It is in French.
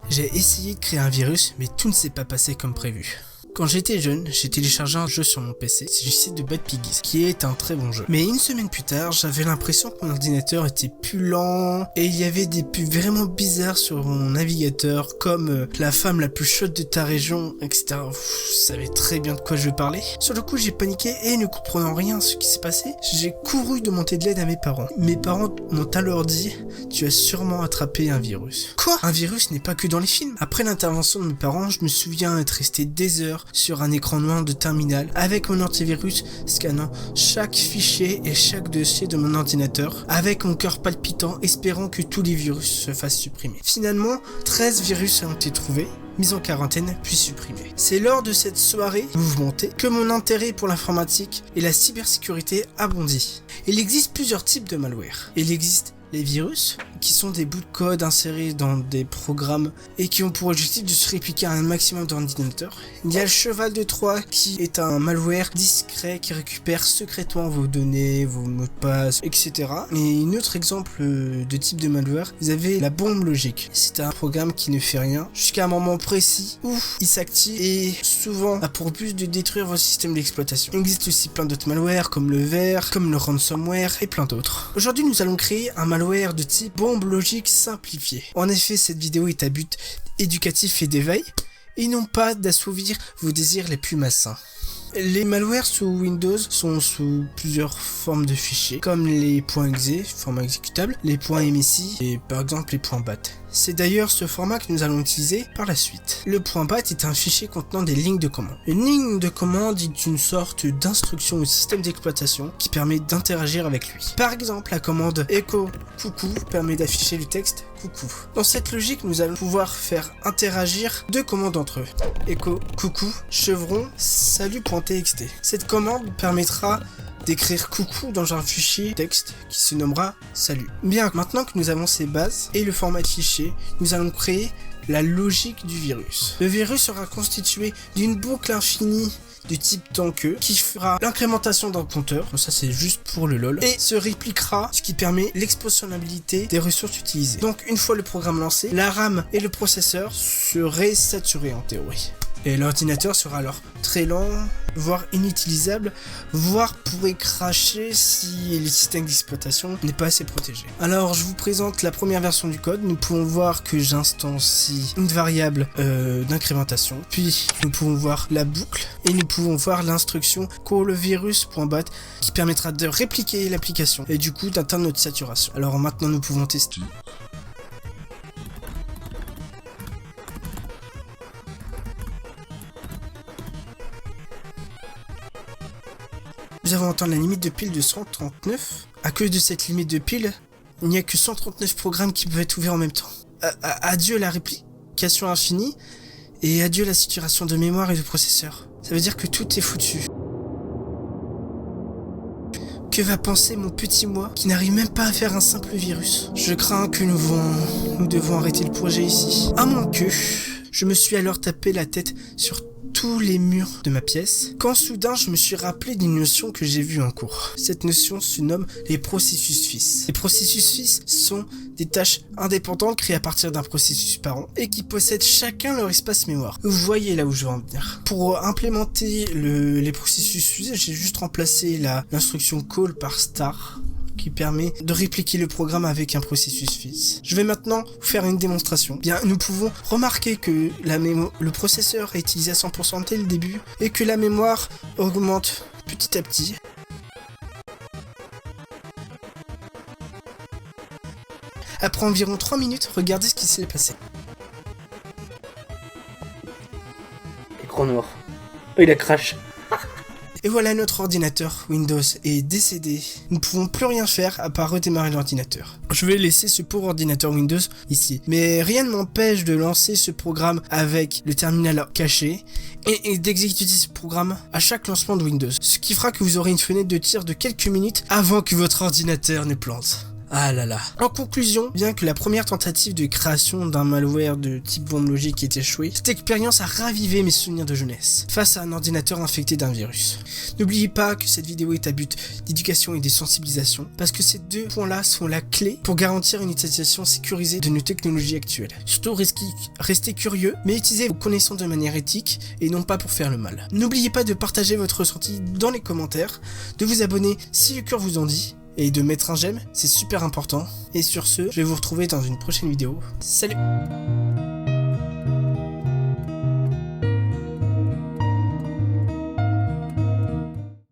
J'ai essayé de créer un virus, mais tout ne s'est pas passé comme prévu. Quand j'étais jeune, j'ai téléchargé un jeu sur mon PC, c'est du site de Bad Piggies, qui est un très bon jeu. Mais une semaine plus tard, j'avais l'impression que mon ordinateur était plus lent, et il y avait des pubs vraiment bizarres sur mon navigateur, comme la femme la plus chaude de ta région, etc. Vous savez très bien de quoi je parlais. Sur le coup, j'ai paniqué et ne comprenant rien à ce qui s'est passé, j'ai couru demander de l'aide à mes parents. Mes parents m'ont alors dit « Tu as sûrement attrapé un virus ». Quoi ? Un virus n'est pas que dans les films. Après l'intervention de mes parents, je me souviens être resté des heures sur un écran noir de terminal avec mon antivirus scannant chaque fichier et chaque dossier de mon ordinateur avec mon cœur palpitant espérant que tous les virus se fassent supprimer. Finalement, 13 virus ont été trouvés, mis en quarantaine puis supprimés. C'est lors de cette soirée mouvementée que mon intérêt pour l'informatique et la cybersécurité a bondi. Il existe plusieurs types de malware. Il existe les virus, qui sont des bouts de code insérés dans des programmes et qui ont pour objectif de se répliquer à un maximum d'ordinateurs. Il y a le cheval de Troie qui est un malware discret qui récupère secrètement vos données, vos mots de passe, etc. Et un autre exemple de type de malware, vous avez la bombe logique. C'est un programme qui ne fait rien jusqu'à un moment précis où il s'active et souvent a pour but de détruire vos systèmes d'exploitation. Il existe aussi plein d'autres malwares comme le ver, comme le ransomware et plein d'autres. Aujourd'hui, nous allons créer un malware de type bombe logique simplifiée. En effet, cette vidéo est à but éducatif et d'éveil, et non pas d'assouvir vos désirs les plus malsains. Les malwares sous Windows sont sous plusieurs formes de fichiers, comme les .exe, format exécutable, les .msi et par exemple les .bat. C'est d'ailleurs ce format que nous allons utiliser par la suite. Le .bat est un fichier contenant des lignes de commande. Une ligne de commande est une sorte d'instruction au système d'exploitation qui permet d'interagir avec lui. Par exemple, la commande echo coucou permet d'afficher le texte coucou. Dans cette logique, nous allons pouvoir faire interagir deux commandes entre eux. Echo coucou chevron salut.txt. Cette commande permettra d'écrire coucou dans un fichier texte qui se nommera salut. Bien, maintenant que nous avons ces bases et le format de fichier, nous allons créer la logique du virus. Le virus sera constitué d'une boucle infinie de type tant que qui fera l'incrémentation d'un compteur, ça c'est juste pour le lol, et se répliquera, ce qui permet l'expositionnabilité des ressources utilisées. Donc une fois le programme lancé, la RAM et le processeur seraient saturés en théorie. Et l'ordinateur sera alors très lent, voire inutilisable, voire pourrait crasher si le système d'exploitation n'est pas assez protégé. Alors je vous présente la première version du code. Nous pouvons voir que j'instancie une variable d'incrémentation, puis nous pouvons voir la boucle et nous pouvons voir l'instruction callvirus.bat qui permettra de répliquer l'application et du coup d'atteindre notre saturation. Alors maintenant nous pouvons tester. Nous avons atteint la limite de pile de 139. À cause de cette limite de pile, il n'y a que 139 programmes qui peuvent être ouverts en même temps. Adieu la réplication infinie et adieu la saturation de mémoire et de processeur. Ça veut dire que tout est foutu. Que va penser mon petit moi qui n'arrive même pas à faire un simple virus? Je crains que nous devons arrêter le projet ici. À moins que... Je me suis alors tapé la tête sur tous les murs de ma pièce, quand soudain je me suis rappelé d'une notion que j'ai vue en cours. Cette notion se nomme les processus fils. Les processus fils sont des tâches indépendantes créées à partir d'un processus parent et qui possèdent chacun leur espace mémoire. Vous voyez là où je veux en venir. Pour implémenter les processus fils, j'ai juste remplacé l'instruction call par star, qui permet de répliquer le programme avec un processus fils. Je vais maintenant vous faire une démonstration. Bien, nous pouvons remarquer que le processeur est utilisé à 100% dès le début et que la mémoire augmente petit à petit. Après environ 3 minutes, regardez ce qui s'est passé. Écran noir. Oh, il a crash. Et voilà, notre ordinateur Windows est décédé. Nous ne pouvons plus rien faire à part redémarrer l'ordinateur. Je vais laisser ce pauvre ordinateur Windows ici. Mais rien ne m'empêche de lancer ce programme avec le terminal caché et d'exécuter ce programme à chaque lancement de Windows. Ce qui fera que vous aurez une fenêtre de tir de quelques minutes avant que votre ordinateur ne plante. Ah là là. En conclusion, bien que la première tentative de création d'un malware de type bombe logique ait échoué, cette expérience a ravivé mes souvenirs de jeunesse, face à un ordinateur infecté d'un virus. N'oubliez pas que cette vidéo est à but d'éducation et de sensibilisation, parce que ces deux points-là sont la clé pour garantir une utilisation sécurisée de nos technologies actuelles. Surtout restez curieux, mais utilisez vos connaissances de manière éthique et non pas pour faire le mal. N'oubliez pas de partager votre ressenti dans les commentaires, de vous abonner si le cœur vous en dit, et de mettre un j'aime, c'est super important. Et sur ce, je vais vous retrouver dans une prochaine vidéo. Salut!